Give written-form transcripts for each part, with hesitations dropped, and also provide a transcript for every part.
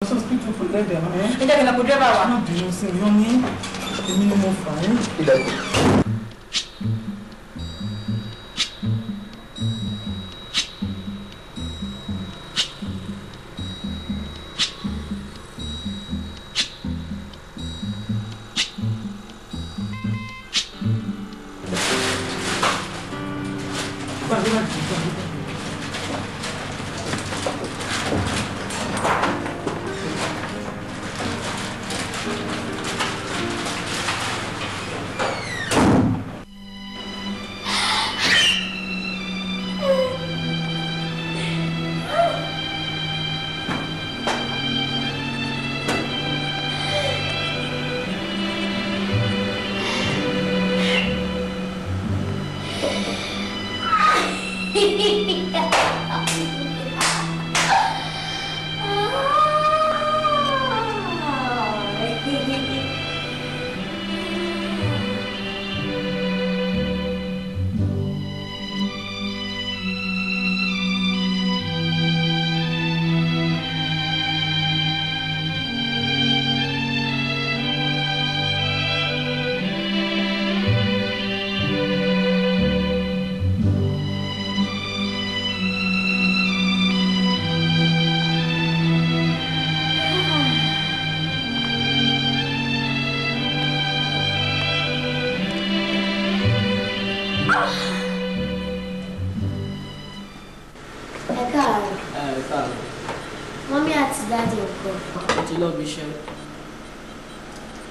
Hospital for them. Ẹ jẹ́ kí n lọ kó dírẹ́bà wa. Má bínú sí mi, wọ́n ní èmi ni mo fà á. Ilẹ̀kùn.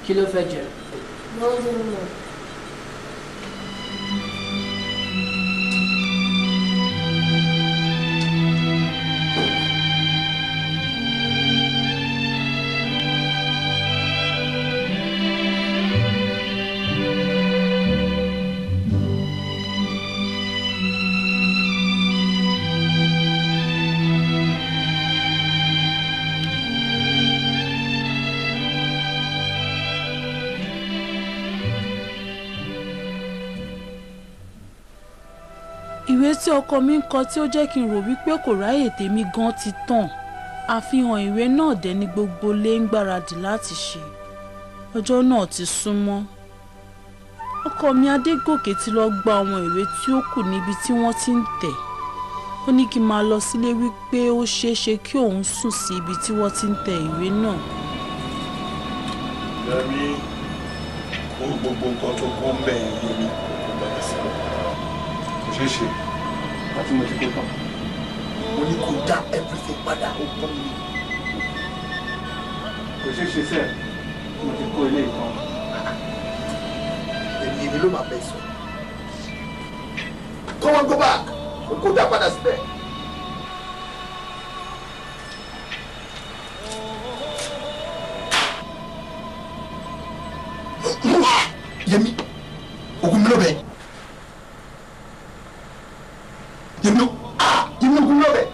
Kí ló fẹ́ jẹ? Golden Moon. Ìwé tí ọkọ mi ń kọ tí ó jẹ́ kí n rò wípé kò ráyè tèmi gan ti tàn. Àfihàn ìwé náà dẹ̀ ni gbogbo lé ń gbáradì láti ṣe. Ọjọ́ náà ti súnmọ́. Ọkọ mi Adégòkè ti lọ gba àwọn ìwé tí ó kù níbi tí wọ́n ti ń tẹ̀. Ó ní kí n máa lọ sílé wípé ó ṣeéṣe kí òun sùn sí ibi tí wọ́n ti ń tẹ ìwé náà. Yẹmi, kó gbogbo nǹkan tó kó ń bẹ̀ yẹn Yẹmi kó gbọ́dọ̀ sí i. Kò ṣeé ṣe láti mo ti kó tán. Mo ní kó dá everything padà ó pọ́n mi. Kò ṣeé ṣe sẹ́ẹ̀, mo ti kó ilé ìtàn. Èmi ló máa bẹ̀ sọ. Come on, go back. Kó dá padà síbẹ̀. Yẹmi, ogun mi ló bẹ̀. Yẹmi ogun mi ló bẹ̀.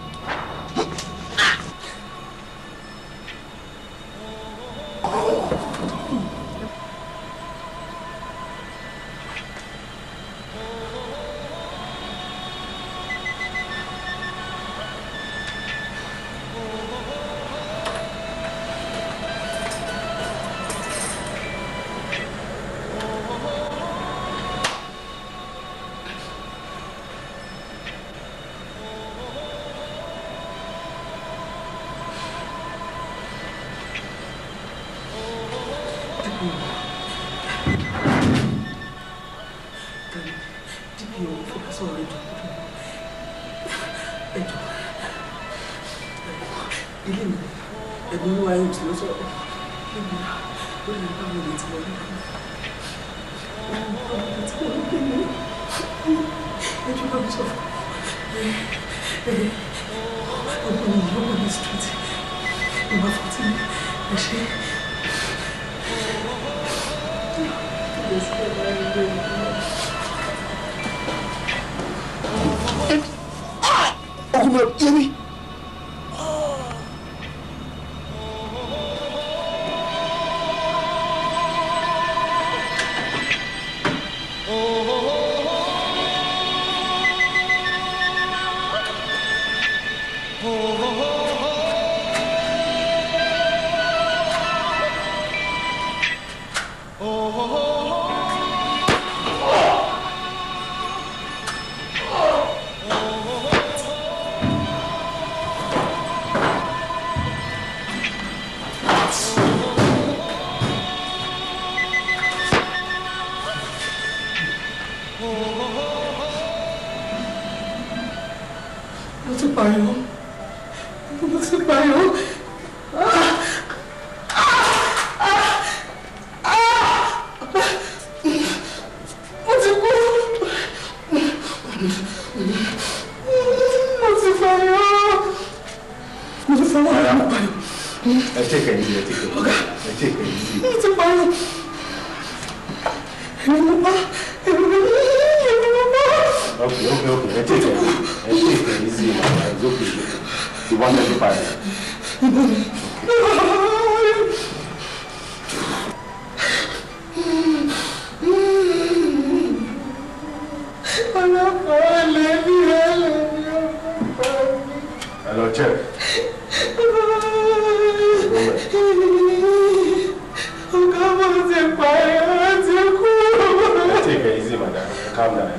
Yẹmi. pààyàn. Mo ti pààyàn. Mo ti kú. Mo ti pààyàn. Mo ti pààyàn. Ẹ take it easy, ẹ take it easy. Mo ti pààyàn. Èmi mo pa. Okay. Ẹ take it easy, man. It's okay. You want to buy it? Hello, Chef. Take it easy, madam. Calm down.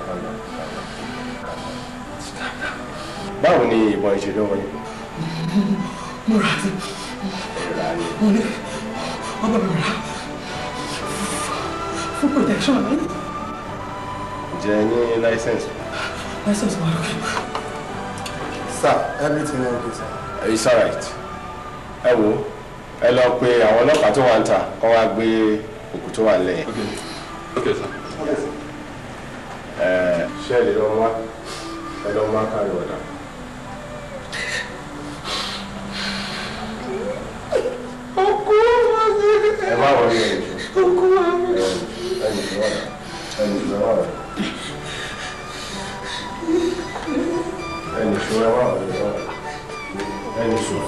Báwo ni ìbọn ìṣèlú wọn yìí? Mo rà sí. Mo ní ọba mi rà fún protection mi. Ǹjẹ́ ní license? License wa lókè. Sir, everything is okay, sir. It's alright. Ẹ wo, ẹ lọ pe àwọn ọlọ́pàá tó wà ń ta kó wá gbé òkú tó wà lẹ́yìn. Okay, sir. Ṣé ẹ lè lọ wá? Ẹ lọ wá kárí ọ̀dà. Ẹ má wọlé ẹ̀yìn ṣe. Ẹ̀yìn ṣe wà. Ẹ̀yìn ṣe wà. Ẹ̀yìn ṣe.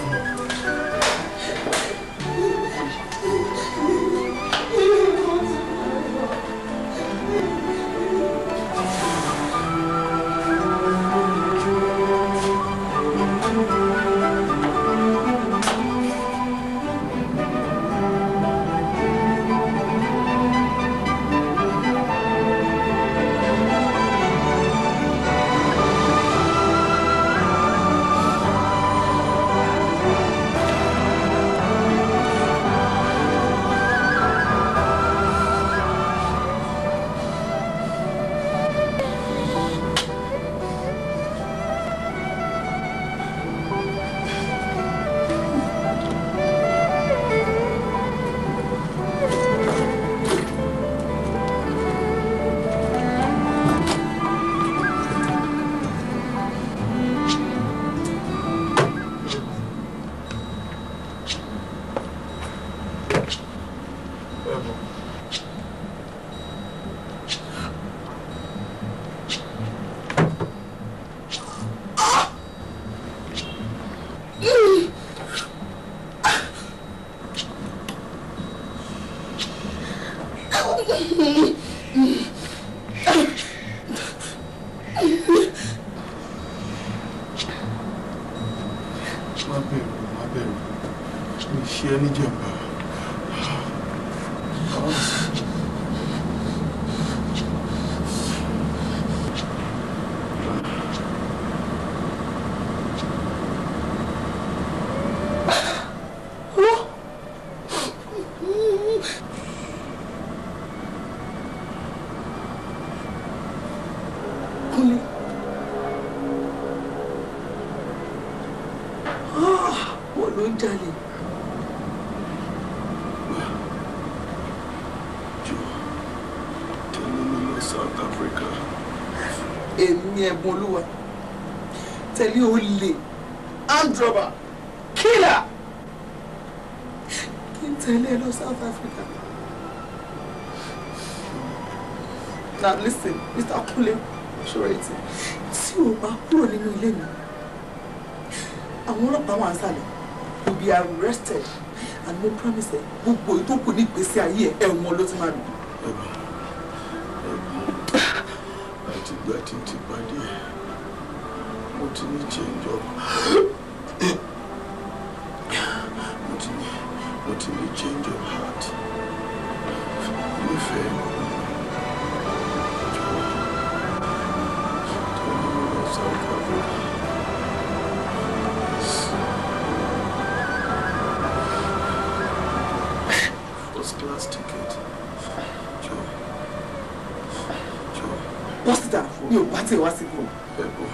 Olúwa tẹ̀lé olè androba killer kí n tẹ̀lé lọ South Africa. Now listen, Mr. Kule Surety, tí o bá kúrò nínú ilé mi àwọn ọlọ́pàá wà ń sálẹ̀ you be arrested and no promise gbogbo ìtókù ní ìgbésí ayé ẹ̀wọ̀n ló ti máa lò. Àtìgbà tí ti pàdé mo ti ní change up mo ti ní change of heart nífẹ̀ẹ́ tó ní mo lọ South Africa. First class ticket. Joe. What's that? You bá tẹ̀ wá sí ibò. Ẹ̀bùn.